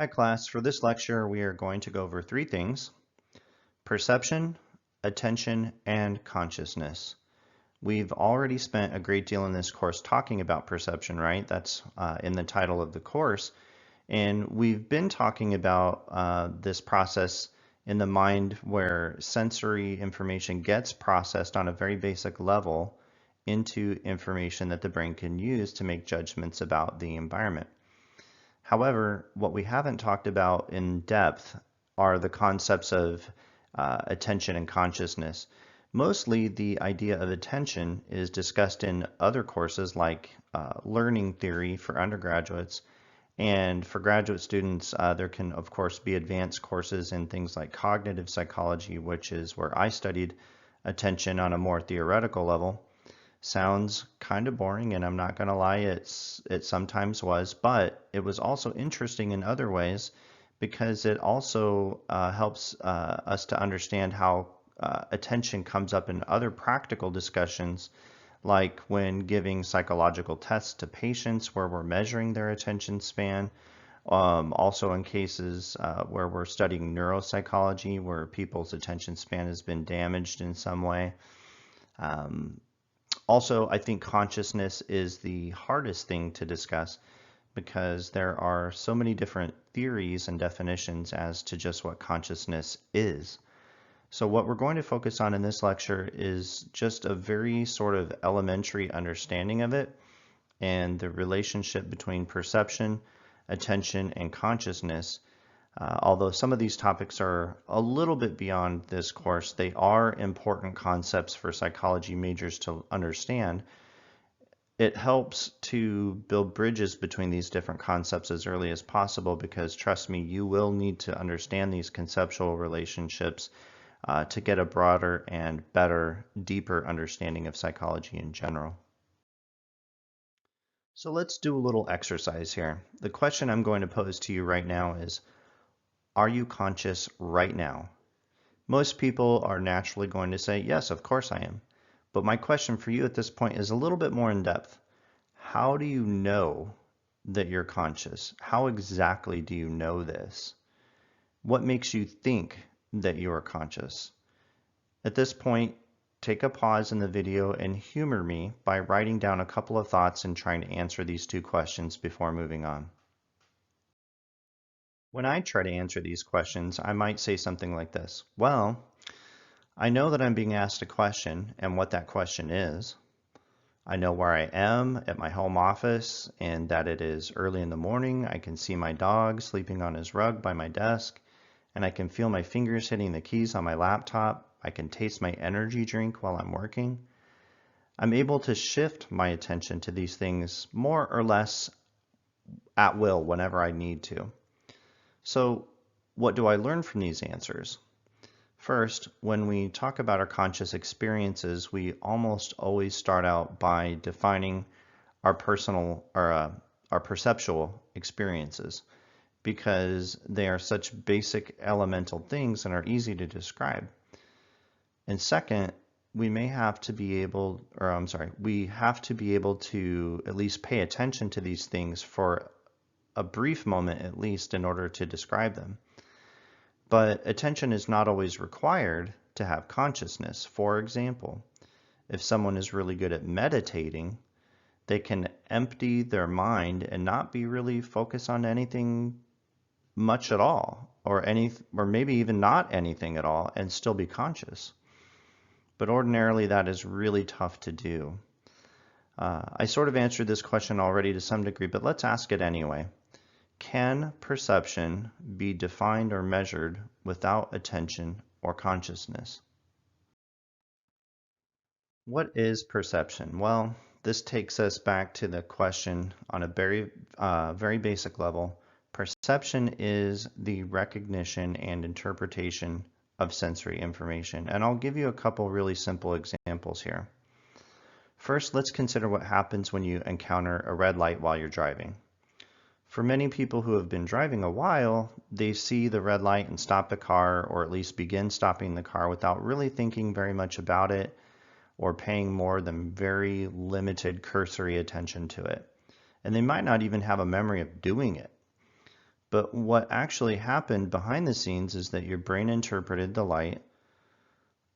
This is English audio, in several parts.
Hi class, for this lecture we are going to go over three things: perception, attention, and consciousness. We've already spent a great deal in this course talking about perception, right? That's in the title of the course. And we've been talking about this process in the mind where sensory information gets processed on a very basic level into information that the brain can use to make judgments about the environment. However, what we haven't talked about in depth are the concepts of attention and consciousness. Mostly the idea of attention is discussed in other courses like learning theory for undergraduates. And for graduate students, there can, of course, be advanced courses in things like cognitive psychology, which is where I studied attention on a more theoretical level. Sounds kind of boring, and I'm not going to lie, it sometimes was, but it was also interesting in other ways because it also helps us to understand how attention comes up in other practical discussions, like when giving psychological tests to patients where we're measuring their attention span. Also in cases where we're studying neuropsychology, where people's attention span has been damaged in some way. Also, I think consciousness is the hardest thing to discuss because there are so many different theories and definitions as to just what consciousness is. So what we're going to focus on in this lecture is just a very sort of elementary understanding of it and the relationship between perception, attention, and consciousness. Although some of these topics are a little bit beyond this course, they are important concepts for psychology majors to understand. It helps to build bridges between these different concepts as early as possible because, trust me, you will need to understand these conceptual relationships to get a broader and better, deeper understanding of psychology in general. So let's do a little exercise here. The question I'm going to pose to you right now is, are you conscious right now? Most people are naturally going to say, yes, of course I am. But my question for you at this point is a little bit more in depth. How do you know that you're conscious? How exactly do you know this? What makes you think that you are conscious? At this point, take a pause in the video and humor me by writing down a couple of thoughts and trying to answer these two questions before moving on. When I try to answer these questions, I might say something like this. Well, I know that I'm being asked a question and what that question is. I know where I am at my home office and that it is early in the morning. I can see my dog sleeping on his rug by my desk, and I can feel my fingers hitting the keys on my laptop. I can taste my energy drink while I'm working. I'm able to shift my attention to these things more or less at will whenever I need to. So, what do I learn from these answers? First, when we talk about our conscious experiences, we almost always start out by defining our personal or our perceptual experiences because they are such basic elemental things and are easy to describe. And second, we have to be able to at least pay attention to these things for a brief moment at least in order to describe them. But attention is not always required to have consciousness. For example, if someone is really good at meditating, they can empty their mind and not be really focused on anything much at all, or maybe even not anything at all, and still be conscious. But ordinarily that is really tough to do. I sort of answered this question already to some degree, but let's ask it anyway. Can perception be defined or measured without attention or consciousness? What is perception? Well, this takes us back to the question on a very basic level. Perception is the recognition and interpretation of sensory information. And I'll give you a couple really simple examples here. First, let's consider what happens when you encounter a red light while you're driving. For many people who have been driving a while, they see the red light and stop the car, or at least begin stopping the car without really thinking very much about it or paying more than very limited cursory attention to it. And they might not even have a memory of doing it. But what actually happened behind the scenes is that your brain interpreted the light,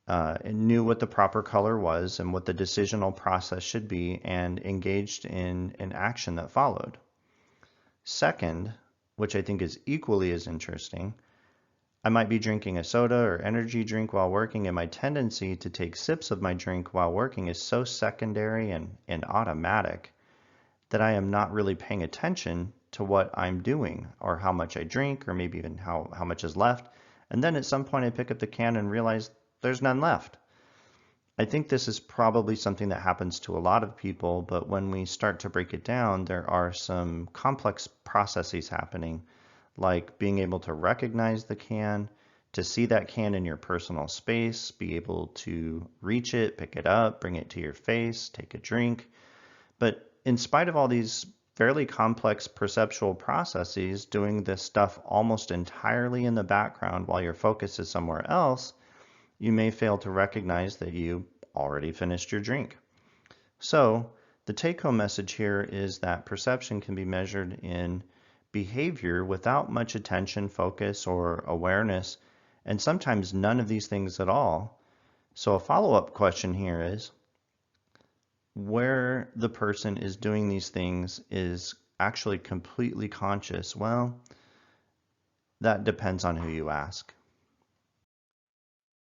and knew what the proper color was and what the decisional process should be, and engaged in an action that followed. Second, which I think is equally as interesting, I might be drinking a soda or energy drink while working, and my tendency to take sips of my drink while working is so secondary and automatic that I am not really paying attention to what I'm doing or how much I drink, or maybe even how much is left. And then at some point I pick up the can and realize there's none left. I think this is probably something that happens to a lot of people, but when we start to break it down, there are some complex processes happening, like being able to recognize the can, to see that can in your personal space, be able to reach it, pick it up, bring it to your face, take a drink. But in spite of all these fairly complex perceptual processes, doing this stuff almost entirely in the background while your focus is somewhere else, you may fail to recognize that you already finished your drink. So the take-home message here is that perception can be measured in behavior without much attention, focus, or awareness, and sometimes none of these things at all. So a follow-up question here is, where the person is doing these things is actually completely conscious? Well, that depends on who you ask.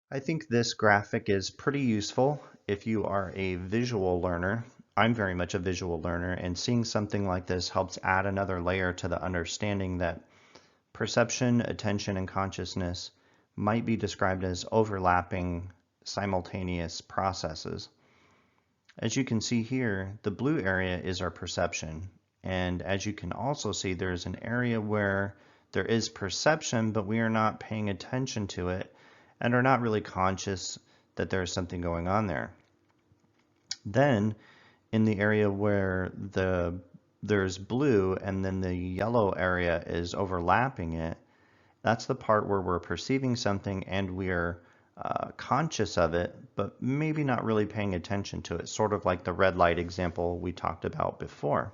I think this graphic is pretty useful if you are a visual learner. I'm very much a visual learner, and seeing something like this helps add another layer to the understanding that perception, attention, and consciousness might be described as overlapping, simultaneous processes. As you can see here, the blue area is our perception. And as you can also see, there's an area where there is perception, but we are not paying attention to it and are not really conscious that there's something going on there. Then in the area where there's blue and then the yellow area is overlapping it, that's the part where we're perceiving something and we're conscious of it, but maybe not really paying attention to it, sort of like the red light example we talked about before.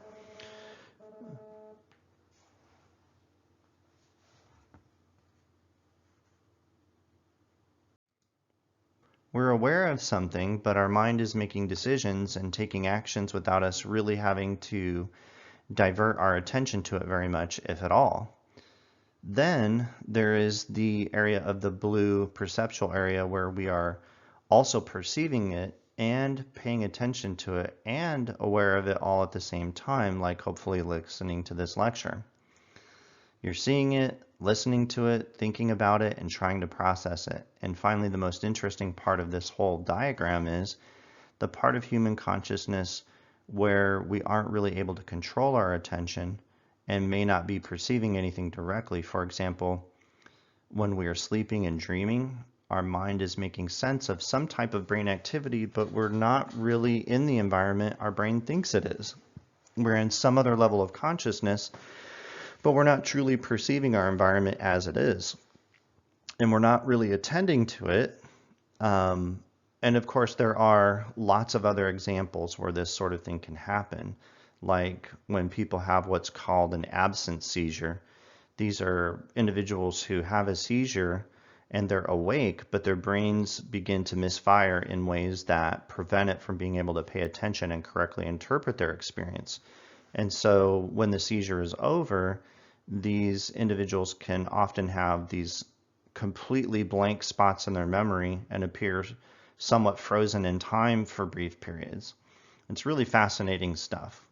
We're aware of something, but our mind is making decisions and taking actions without us really having to divert our attention to it very much, if at all. Then there is the area of the blue perceptual area where we are also perceiving it and paying attention to it and aware of it all at the same time, like hopefully listening to this lecture. You're seeing it, listening to it, thinking about it, and trying to process it. And finally, the most interesting part of this whole diagram is the part of human consciousness where we aren't really able to control our attention and may not be perceiving anything directly. For example, when we are sleeping and dreaming, our mind is making sense of some type of brain activity, but we're not really in the environment our brain thinks it is. We're in some other level of consciousness, but we're not truly perceiving our environment as it is. And we're not really attending to it. And of course, there are lots of other examples where this sort of thing can happen, like when people have what's called an absence seizure. These are individuals who have a seizure and they're awake, but their brains begin to misfire in ways that prevent it from being able to pay attention and correctly interpret their experience. And so when the seizure is over, these individuals can often have these completely blank spots in their memory and appear somewhat frozen in time for brief periods. It's really fascinating stuff.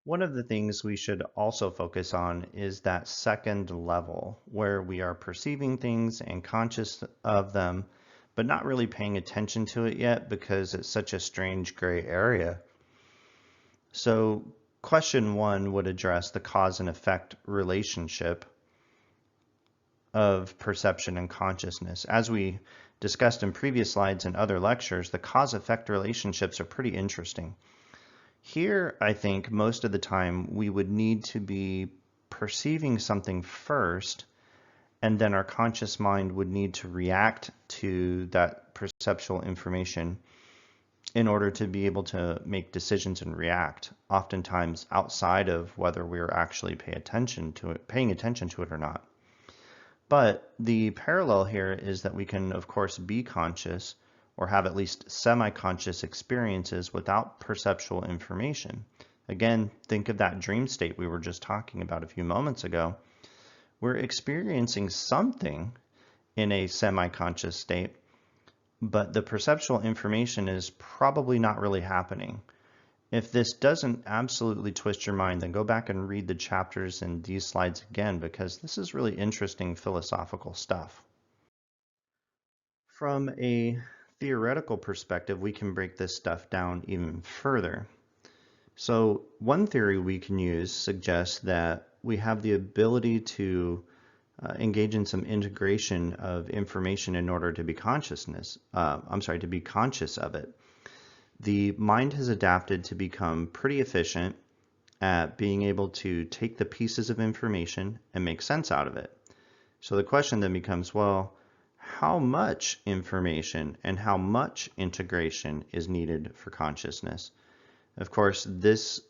One of the things we should also focus on is that second level where we are perceiving things and conscious of them, but not really paying attention to it yet because it's such a strange gray area. So question 1 would address the cause and effect relationship of perception and consciousness. As we discussed in previous slides and other lectures, the cause-effect relationships are pretty interesting. Here, I think most of the time we would need to be perceiving something first, and then our conscious mind would need to react to that perceptual information in order to be able to make decisions and react, oftentimes outside of whether we're actually paying attention to it or not. But the parallel here is that we can, of course, be conscious or have at least semi-conscious experiences without perceptual information. Again, think of that dream state we were just talking about a few moments ago. We're experiencing something in a semi-conscious state, but the perceptual information is probably not really happening. If this doesn't absolutely twist your mind, then go back and read the chapters in these slides again, because this is really interesting philosophical stuff. From a theoretical perspective, we can break this stuff down even further. So one theory we can use suggests that we have the ability to engage in some integration of information in order to be to be conscious of it. The mind has adapted to become pretty efficient at being able to take the pieces of information and make sense out of it. So the question then becomes, well, how much information and how much integration is needed for consciousness? Of course, this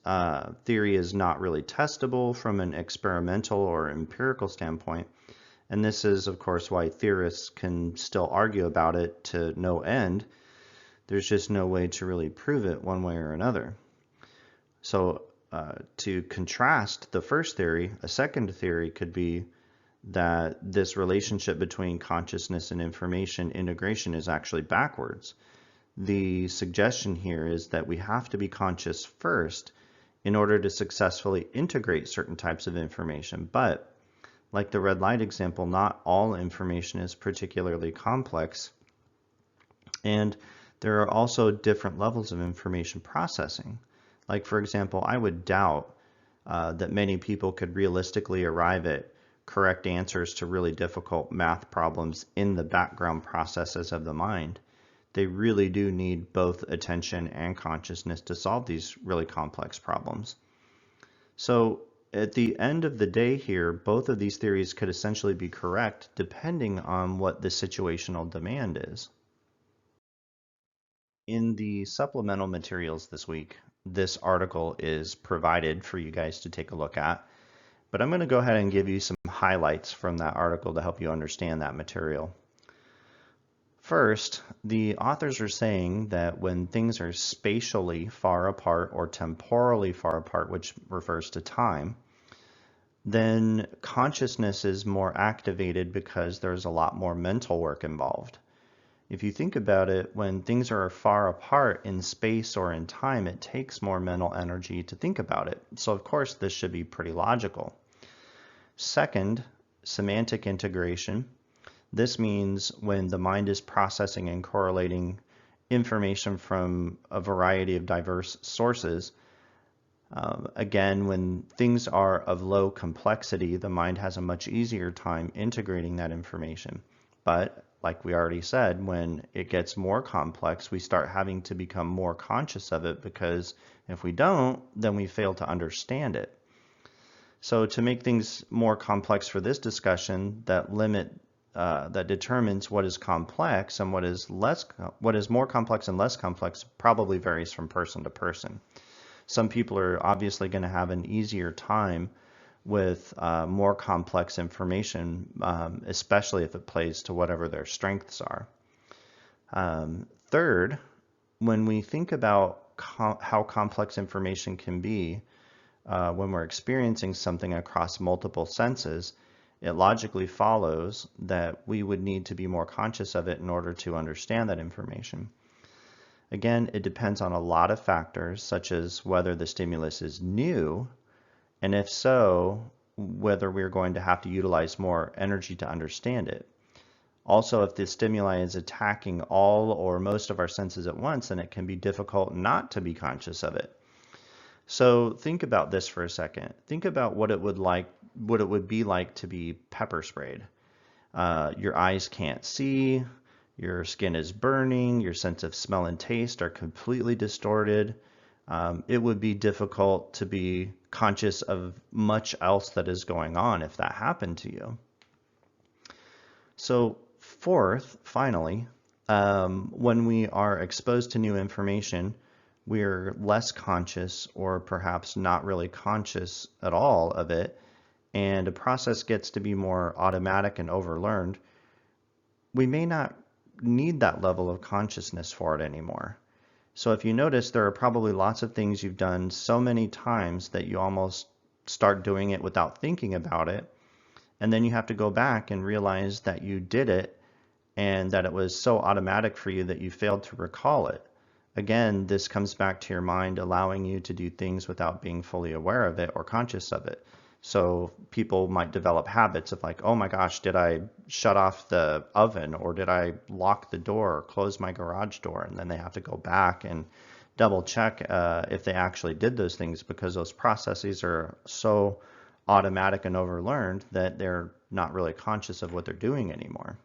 theory is not really testable from an experimental or empirical standpoint, and this is, of course, why theorists can still argue about it to no end. There's just no way to really prove it one way or another. So to contrast the first theory, a second theory could be that this relationship between consciousness and information integration is actually backwards. The suggestion here is that we have to be conscious first in order to successfully integrate certain types of information. But like the red light example, not all information is particularly complex. And there are also different levels of information processing. Like, for example, I would doubt that many people could realistically arrive at correct answers to really difficult math problems in the background processes of the mind. They really do need both attention and consciousness to solve these really complex problems. So at the end of the day here, both of these theories could essentially be correct depending on what the situational demand is. In the supplemental materials this week, this article is provided for you guys to take a look at, but I'm going to go ahead and give you some highlights from that article to help you understand that material. First, the authors are saying that when things are spatially far apart or temporally far apart, which refers to time, then consciousness is more activated because there's a lot more mental work involved. If you think about it, when things are far apart in space or in time, it takes more mental energy to think about it. So of course, this should be pretty logical. Second, semantic integration. This means when the mind is processing and correlating information from a variety of diverse sources. Again, when things are of low complexity, the mind has a much easier time integrating that information. But like we already said, when it gets more complex, we start having to become more conscious of it, because if we don't, then we fail to understand it. So to make things more complex for this discussion, that determines what is complex and what is more complex and less complex probably varies from person to person. Some people are obviously going to have an easier time with more complex information, especially if it plays to whatever their strengths are. Third, when we think about how complex information can be when we're experiencing something across multiple senses, it logically follows that we would need to be more conscious of it in order to understand that information. Again, it depends on a lot of factors, such as whether the stimulus is new, and if so, whether we're going to have to utilize more energy to understand it. Also, if the stimuli is attacking all or most of our senses at once, then it can be difficult not to be conscious of it. So think about this for a second. Think about what it would be like to be pepper sprayed. Your eyes can't see, your skin is burning, your sense of smell and taste are completely distorted. It would be difficult to be conscious of much else that is going on if that happened to you. So fourth, finally, When we are exposed to new information, we're less conscious or perhaps not really conscious at all of it, and a process gets to be more automatic and overlearned. We may not need that level of consciousness for it anymore. So if you notice, there are probably lots of things you've done so many times that you almost start doing it without thinking about it. And then you have to go back and realize that you did it and that it was so automatic for you that you failed to recall it. Again, this comes back to your mind allowing you to do things without being fully aware of it or conscious of it. So people might develop habits of like, oh my gosh, did I shut off the oven, or did I lock the door or close my garage door? And then they have to go back and double check if they actually did those things, because those processes are so automatic and overlearned that they're not really conscious of what they're doing anymore.